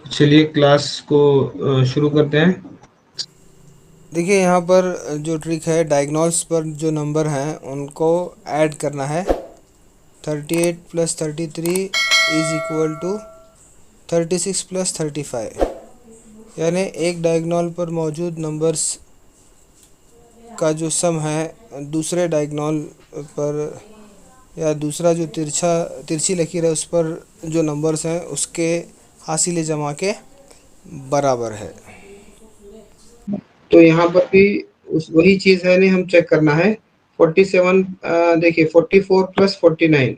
चलिए क्लास को शुरू करते हैं। देखिए यहाँ पर जो ट्रिक है, डायगोनल्स पर जो नंबर हैं उनको ऐड करना है। 38 plus 33 is equal to 36 plus 35, यानी एक डायगोनल पर मौजूद नंबर्स का जो सम है दूसरे डायगोनल पर, या दूसरा जो तिरछी लकीर है उस पर जो नंबर्स हैं उसके हासिल जमा के बराबर है। तो यहाँ पर भी उस वही चीज है, नहीं हम चेक करना है। 47 देखिए 44 प्लस 49,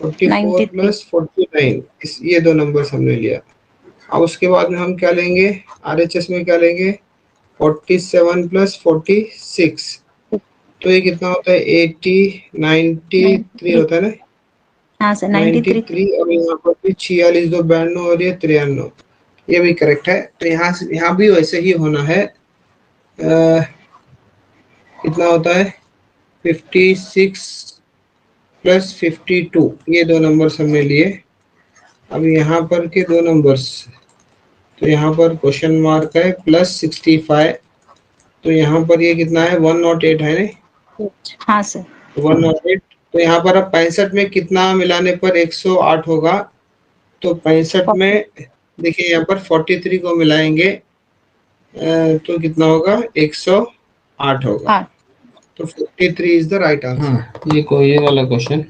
44 93। प्लस 49, इस ये दो नंबर हमने लिया। अब उसके बाद में हम क्या लेंगे, आरएचएस में क्या लेंगे, 47 प्लस 46, तो ये कितना होता है 80, 93 93। होता है ना। हाँ सर, 93। 93 और यहाँ पर भी 46, 2 92 और ये 93, ये भी करेक्ट है। तो यहाँ भी वैसे ही होना है। कितना होता है 56 प्लस 52, ये दो नंबर्स हमने लिए। अब यहाँ पर के दो नंबर्स, तो यहाँ पर क्वेश्चन मार्क है प्लस 65, तो यहाँ पर ये कितना है 108 है ना। हाँ सर। 108, तो यहाँ पर अब 65 में कितना मिलाने पर 108 होगा, तो 65 में देखिए यहाँ पर 43 को मिलाएंगे तो कितना होगा 108 होगा। हाँ तो 43 इज द राइट आंसर। हाँ, ये वाला क्वेश्चन।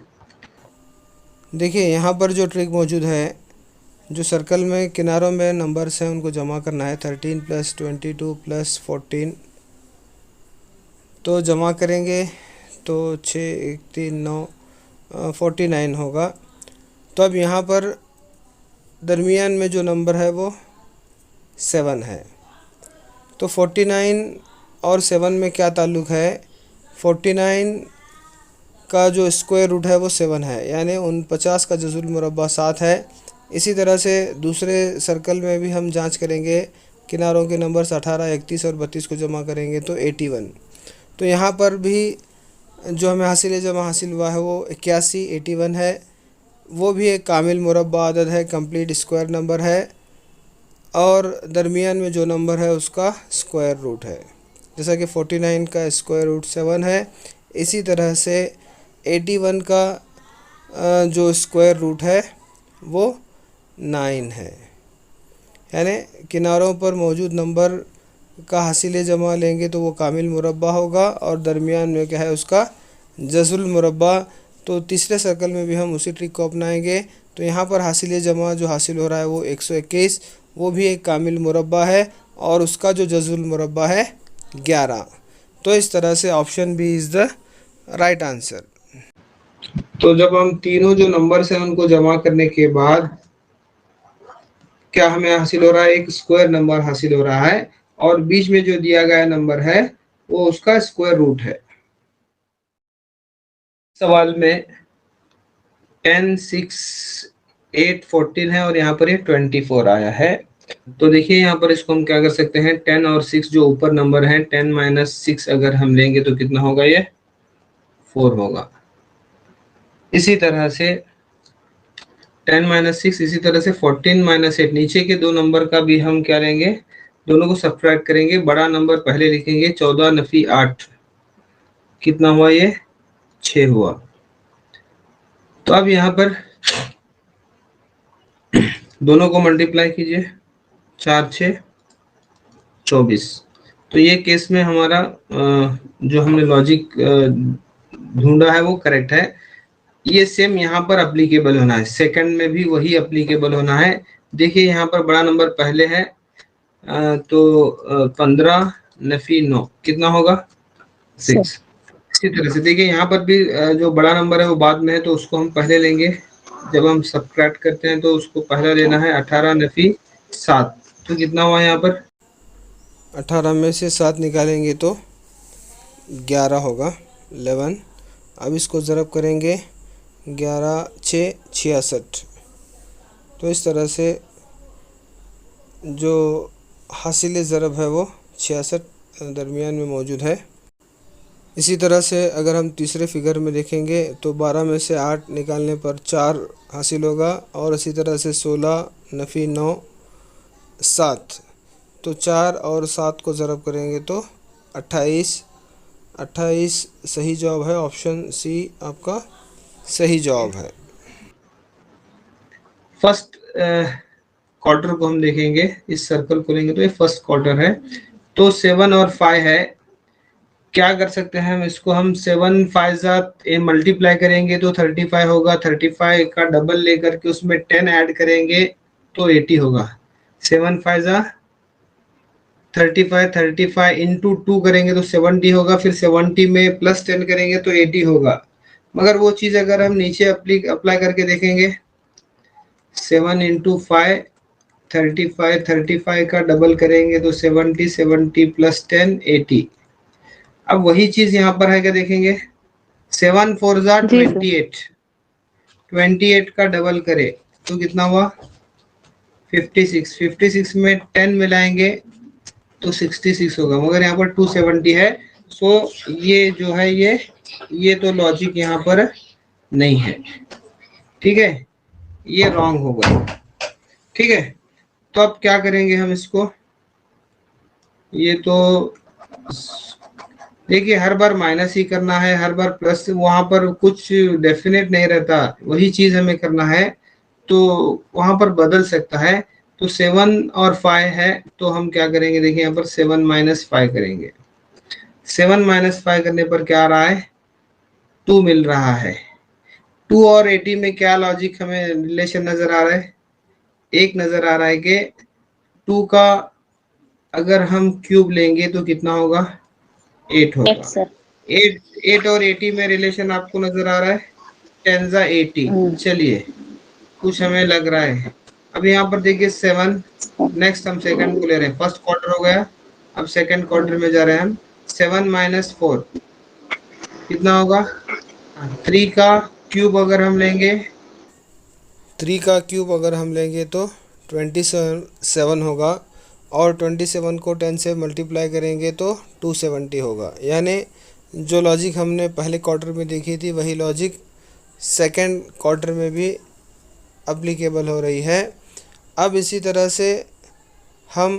देखिए यहाँ पर जो ट्रिक मौजूद है, जो सर्कल में किनारों में नंबर्स हैं उनको जमा करना है। 13 प्लस 22 प्लस 14, तो जमा करेंगे तो 6 1 3 9 49 होगा। तो अब यहाँ पर दरमियान में जो नंबर है वो 7 है। तो 49 और 7 में क्या ताल्लुक़ है, 49 का जो स्क्वायर रूट है वो 7 है, यानी 49 का जज़ुल मुरब्बा 7 है। इसी तरह से दूसरे सर्कल में भी हम जांच करेंगे, किनारों के नंबर्स 18, 31 और 32 को जमा करेंगे तो 81। तो यहाँ पर भी जो हमें हासिल हुआ है वो 81, 81 है। वो भी एक कामिल मुरब्बा आदद है, कंप्लीट स्क्वायर नंबर है, और दरमियान में जो नंबर है उसका स्क्वायर रूट है। जैसा कि 49 का स्क्वायर रूट 7 है, इसी तरह से 81 का जो स्क्वायर रूट है वो 9 है। यानी किनारों पर मौजूद नंबर का हासिल जमा लेंगे तो वो कामिल मुरब्बा होगा, और दरमियान में क्या है उसका जज़ुल मुरब्बा। तो तीसरे सर्कल में भी हम उसी ट्रिक को अपनाएंगे। तो यहाँ पर हासिल जमा जो हासिल हो रहा है वो 121, वो भी एक कामिल मुरब्बा है, और उसका जो जज़ुल मुरब्बा है 11। तो इस तरह से option B is the right answer. तो जब हम तीनों जो नंबर्स हैं उनको जमा करने के बाद क्या हमें हासिल हो रहा है, एक स्क्वायर नंबर हासिल हो रहा है, और बीच में जो दिया गया नंबर है वो उसका स्क्वायर रूट है। सवाल में 10 6 8 14 है और यहाँ पर ये 24 आया है। तो देखिए यहाँ पर इसको हम क्या कर सकते हैं, 10 और 6 जो ऊपर नंबर है, 10 माइनस 6 अगर हम लेंगे तो कितना होगा, ये 4 होगा। इसी तरह से 10 माइनस 6, इसी तरह से 14 माइनस 8, नीचे के दो नंबर का भी हम क्या लेंगे, दोनों को सब्ट्रैक्ट करेंगे। बड़ा नंबर पहले लिखेंगे, 14 नफी 8, कितना हुआ, ये 6 हुआ। तो अब यहाँ पर दोनों को मल्टीप्लाई कीजिए, 4 6 24। तो ये केस में हमारा जो हमने लॉजिक ढूंढा है वो करेक्ट है। ये सेम यहाँ पर अप्लीकेबल होना है, सेकंड में भी वही अप्लीकेबल होना है। देखिए यहाँ पर बड़ा नंबर पहले है, तो 15 नफी 9 कितना होगा, 6। इसी तरह से देखिए यहाँ पर भी जो बड़ा नंबर है वो बाद में है, तो उसको हम पहले लेंगे। जब हम सब्ट्रैक्ट करते हैं तो उसको पहला लेना है, 18 नफी 7, तो कितना हुआ यहाँ पर, 18 में से 7 निकालेंगे तो 11 होगा, 11। अब इसको ज़रब करेंगे, 11 6 66। तो इस तरह से जो हासिल ज़रब है वो 66 दरमियान में मौजूद है। इसी तरह से अगर हम तीसरे फिगर में देखेंगे तो 12 में से 8 निकालने पर 4 हासिल होगा, और इसी तरह से 16 नफ़ी 9 7, तो 4 और 7 को ज़रब करेंगे तो 28। 28 सही जवाब है, ऑप्शन सी आपका सही जवाब है। फर्स्ट क्वार्टर को हम देखेंगे, इस सर्कल को लेंगे तो ये फर्स्ट क्वार्टर है, तो 7 और 5 है। क्या कर सकते हैं हम इसको, हम 7 5 मल्टीप्लाई करेंगे तो 35 होगा, 35 का डबल लेकर के उसमें 10 ऐड करेंगे तो 80 होगा। 7 5 35, 35 इंटू 2 करेंगे तो 70 होगा, फिर 70 में प्लस 10 करेंगे तो 80 होगा। मगर वो चीज अगर हम नीचे अप्लाई करके देखेंगे, 7 इंटू 5 35, 35 का डबल करेंगे तो 70, 70 प्लस 10 80। अब वही चीज यहाँ पर है, क्या देखेंगे, 7 4 जी सर। 28, 28 का डबल करे तो कितना हुआ 56, 56 में 10 मिलाएंगे तो 66 होगा, मगर यहाँ पर 270 है। सो ये जो है ये तो लॉजिक यहाँ पर नहीं है, ठीक है, ये रॉन्ग होगा, ठीक है। तो अब क्या करेंगे हम इसको, ये तो देखिए हर बार माइनस ही करना है, हर बार प्लस, वहां पर कुछ डेफिनेट नहीं रहता, वही चीज हमें करना है तो वहां पर बदल सकता है। तो 7 और 5 है तो हम क्या करेंगे, देखिए यहाँ पर 7 माइनस 5 करेंगे, 7 माइनस 5 करने पर क्या आ रहा है 2 मिल रहा है। 2 और 80 में क्या लॉजिक हमें रिलेशन नजर आ रहा है, एक नजर आ रहा है कि 2 का अगर हम क्यूब लेंगे तो कितना होगा 8 होगा। 8 सर। 8 और 80 में रिलेशन आपको नजर आ रहा है, 10 जा 80। चलिए कुछ हमें लग रहा है। अब यहाँ पर देखिए 7, नेक्स्ट हम सेकंड को ले रहे हैं, फर्स्ट क्वार्टर हो गया, अब सेकंड क्वार्टर में जा रहे हैं हम। 7 माइनस 4 कितना होगा, 3 का क्यूब अगर हम लेंगे, 3 का क्यूब अगर हम लेंगे तो 27 होगा, और 27 को 10 से मल्टीप्लाई करेंगे तो 270 होगा। यानी जो लॉजिक हमने पहले क्वार्टर में देखी थी वही लॉजिक सेकंड क्वार्टर में भी अप्लीकेबल हो रही है। अब इसी तरह से हम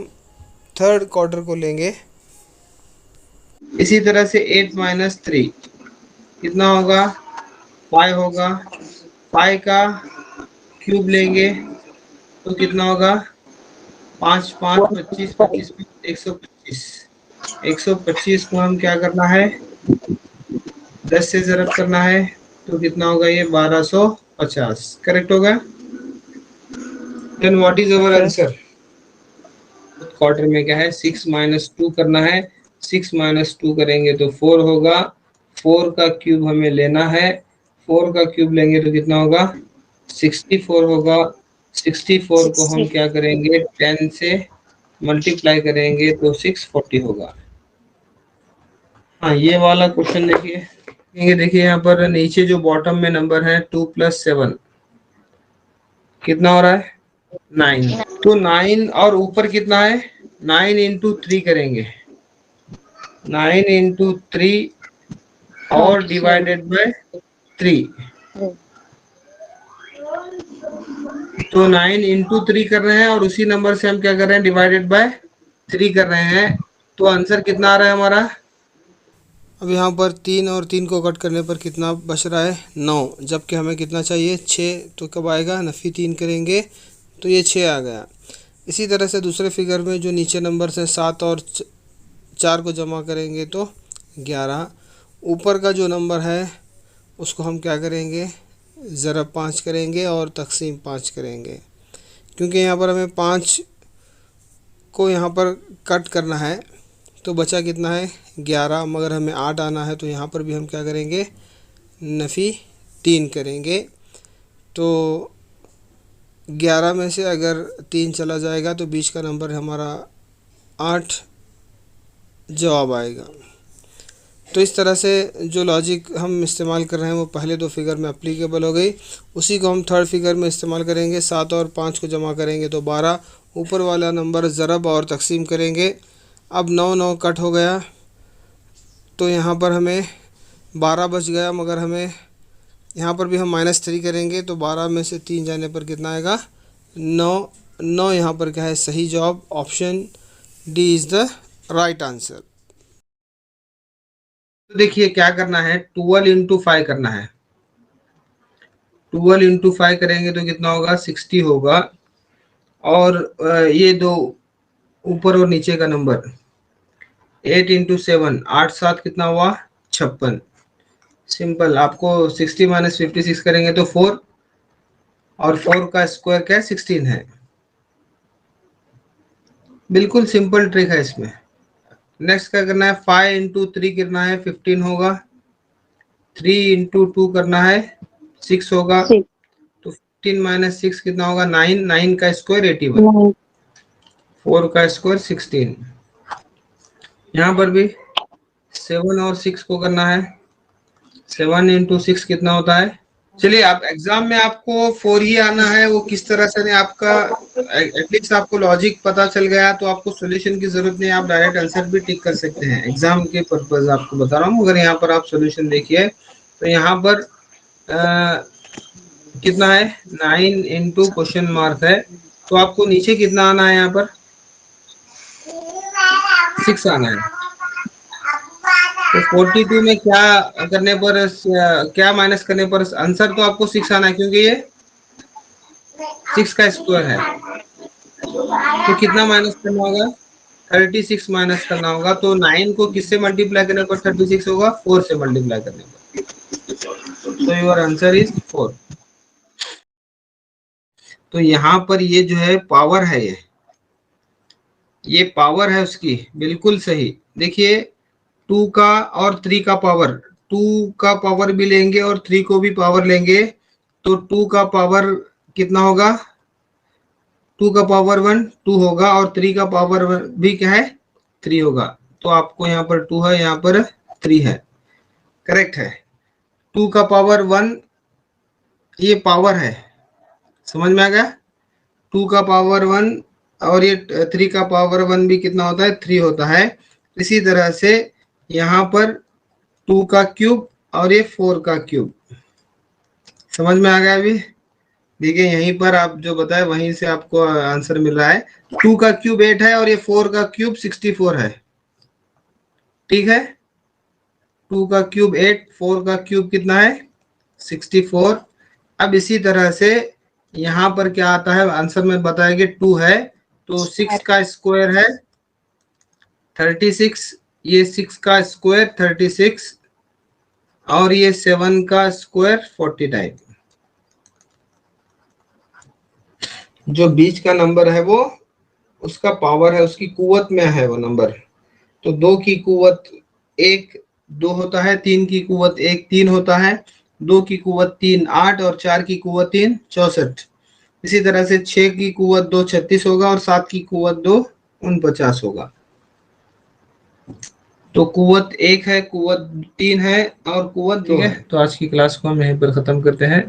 थर्ड क्वार्टर को लेंगे। इसी तरह से 8 माइनस 3 कितना होगा 5 होगा, 5 का क्यूब लेंगे तो कितना होगा 5 5 25, 25 125, 125 को हम क्या करना है 10 से ज़रब करना है तो कितना होगा ये 1250, करेक्ट होगा। Then what is our answer, quarter में क्या है 6 माइनस 2 करना है, 6 माइनस 2 करेंगे तो 4 होगा, 4 का क्यूब हमें लेना है, 4 का क्यूब लेंगे तो कितना होगा 64 होगा। 64 को हम क्या करेंगे 10 से मल्टीप्लाई करेंगे तो 640 होगा। हाँ ये वाला क्वेश्चन देखिए, देखिए यहाँ पर नीचे जो बॉटम में नंबर है 2 प्लस 7 कितना हो रहा है 9, तो 9 और ऊपर कितना है 9 इंटू 3 करेंगे, 9 इंटू 3 और डिवाइडेड बाय 3, तो 9 इंटू 3 कर रहे हैं और उसी नंबर से हम क्या कर रहे हैं डिवाइडेड बाय 3 कर रहे हैं, तो आंसर कितना आ रहा है हमारा। अब यहाँ पर 3 और 3 को कट करने पर कितना बच रहा है 9, जबकि हमें कितना चाहिए 6, तो कब आएगा नफ़ी 3 करेंगे तो ये 6 आ गया। इसी तरह से दूसरे फिगर में जो नीचे नंबर से 7 और 4 को जमा करेंगे तो 11, ऊपर का जो नंबर है उसको हम क्या करेंगे ज़रब 5 करेंगे और तकसीम 5 करेंगे, क्योंकि यहाँ पर हमें 5 को यहाँ पर कट करना है तो बचा कितना है 11, मगर हमें 8 आना है तो यहाँ पर भी हम क्या करेंगे नफ़ी 3 करेंगे। तो 11 में से अगर 3 चला जाएगा तो बीच का नंबर हमारा 8 जवाब आएगा। तो इस तरह से जो लॉजिक हम इस्तेमाल कर रहे हैं वो पहले दो फिगर में एप्लीकेबल हो गई, उसी को हम थर्ड फिगर में इस्तेमाल करेंगे। 7 और 5 को जमा करेंगे तो 12, ऊपर वाला नंबर ज़रब और तकसीम करेंगे। अब 9 9 कट हो गया तो यहाँ पर हमें 12 बच गया, मगर हमें यहाँ पर भी हम -3 करेंगे तो 12 में से 3 जाने पर कितना आएगा 9 9 यहाँ पर क्या है सही जवाब, option D is the right answer. तो देखिए क्या करना है, 12 इंटू 5 करना है। 12 इंटू 5 करेंगे तो कितना होगा, 60 होगा। और ये दो ऊपर और नीचे का नंबर, 8 इंटू 7, 8 7 कितना हुआ, 56। सिंपल, आपको 60 माइनस 56 करेंगे तो 4, और 4 का स्क्वायर क्या है, 16 है। बिल्कुल सिंपल ट्रिक है इसमें। नेक्स्ट क्या करना है, 5 इंटू 3 करना है, 15 होगा। 3 इंटू 2 करना है, 6 होगा। तो 15 माइनस 6 कितना होगा, 9, 9 का स्क्वायर 81, 4 का स्क्वायर 16। यहाँ पर भी 7 और 6 को करना है, 7 इंटू 6 कितना होता है। चलिए, आप एग्जाम में आपको 4 ही आना है, वो किस तरह से नहीं, आपका एटलीस्ट आपको लॉजिक पता चल गया तो आपको सॉल्यूशन की जरूरत नहीं, आप डायरेक्ट आंसर भी टिक कर सकते हैं। एग्जाम के पर्पज आपको बता रहा हूँ। अगर यहाँ पर आप सॉल्यूशन देखिए तो यहाँ पर कितना है, 9 इंटू क्वेश्चन मार्क है, तो आपको नीचे कितना आना है, यहाँ पर 6 आना है। तो 42 में क्या करने पर, क्या माइनस करने पर आंसर तो आपको 6 आना है, क्योंकि ये 6 का स्क्वायर है। तो कितना माइनस करना होगा, 36 माइनस करना होगा। तो 9 को किससे मल्टीप्लाई करने पर 36 होगा, 4 से मल्टीप्लाई करने पर। तो योर आंसर इज 4। तो यहाँ पर ये जो है पावर है, ये पावर है उसकी, बिल्कुल सही। देखिए 2 का और 3 का पावर, 2 का पावर भी लेंगे और 3 को भी पावर लेंगे, तो 2 का पावर कितना होगा, 2 का पावर 1 2 होगा, और 3 का पावर भी क्या है, 3 होगा। तो आपको यहाँ पर 2 है, यहाँ पर 3 है, करेक्ट है। 2 का पावर 1 ये पावर है, समझ में आ गया। 2 का पावर 1 और ये 3 का पावर 1 भी कितना होता है, 3 होता है। इसी तरह से यहाँ पर 2 का क्यूब और ये 4 का क्यूब, समझ में आ गया अभी। देखिए यहीं पर आप जो बताए वहीं से आपको आंसर मिल रहा है। 2 का क्यूब 8 है और ये 4 का क्यूब 64 है, ठीक है। 2 का क्यूब 8, 4 का क्यूब कितना है, 64। अब इसी तरह से यहाँ पर क्या आता है, आंसर में बताएंगे 2 है, तो 6 का स्क्वायर है 36, ये 6 का स्क्वायर 36, और ये 7 का स्क्वायर 49। जो बीच का नंबर है वो उसका पावर है, उसकी कुवत में है वो नंबर। तो 2 की कुवत 1 2 होता है, 3 की कुवत 1 3 होता है, 2 की कुवत 3 8, और 4 की कुवत 3 64। इसी तरह से 6 की कुवत 2 36 होगा, और 7 की कुवत 2 49 होगा। तो कुवत 1 है, कुवत 3 है, और कुवत 2 है। तो आज की क्लास को हम यहीं पर खत्म करते हैं।